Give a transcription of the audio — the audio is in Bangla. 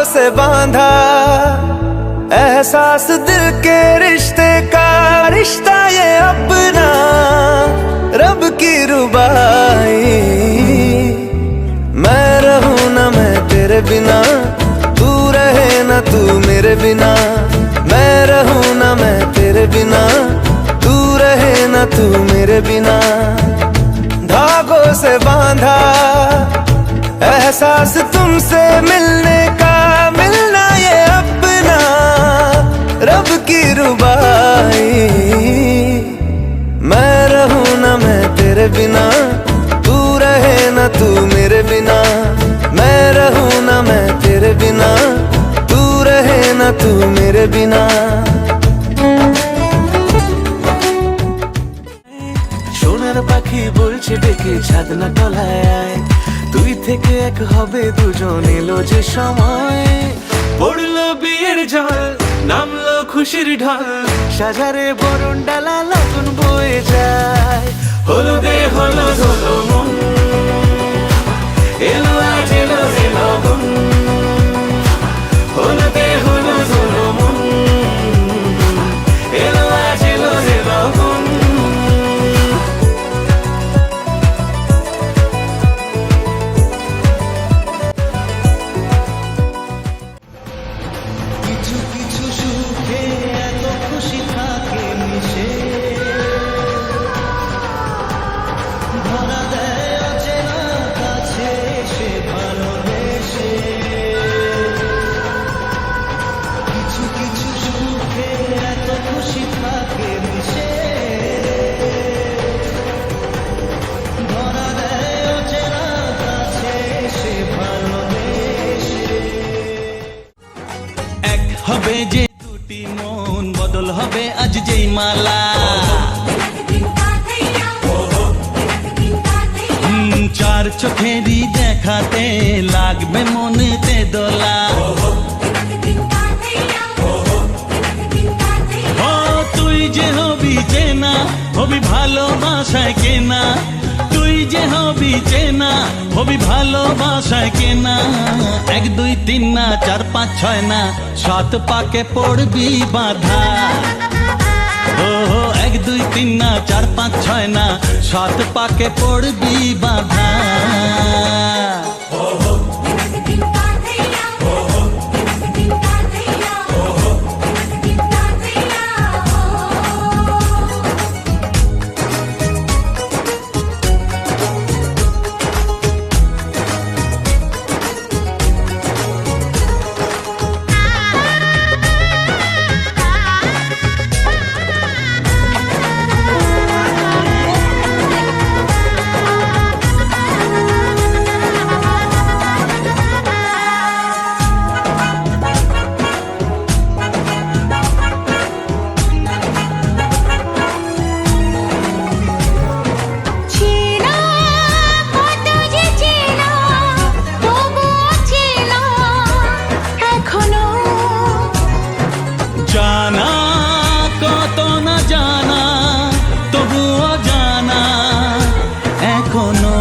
से बांधा एहसास दिल के रिश्ते का, रिश्ता ये अपना रब की रुबाई। मैं रहूं ना मैं तेरे बिना, तू रहे ना तू मेरे बिना। मैं रहूं ना मैं तेरे बिना, तू रहे ना तू मेरे बिना। धागों से बांधा एहसास तुमसे मिलने का, मिलना ये अपना रब की रुबाई। मैं रहूं ना मैं तेरे बिना, तू रहे ना तू मेरे बिना। मैं रहूं ना मैं तेरे बिना, तू रहे ना तू मेरे बिना। সোনার পাখি বলছে ডেকে ছাদ না তলায়, তুই থেকে এক হবে দুজন, এলো যে সময়। পড়লো বিয়ের জল, নামলো খুশির ঢল, সাজারে বরণ ডালা লগন বয়ে যায়। হলো দে হলো হলো মন, এলো আজ এলো রে লগন। হলো দে হলো হলো মন, এলো আজ এলো রে লগন। হবে যে দুটি মন, বদল হবে আজ যেই মালা। চার চোখেরই দেখাতে লাগবে মনেতে দোলা। ও তুই যে হবি চেনা, হবি ভালোবাসায় কেনা। তুই যে হবি চেনা, হবি ভালোবাসায় কেনা। 1 2 3 না 4 5 6 না, 7 পাকে পড়বি বাধা। ও 1 2 3 না 4 5 6 না, 7 পাকে পড়বি বাধা। জানা কত না জানা, তবুও জানা এখনো।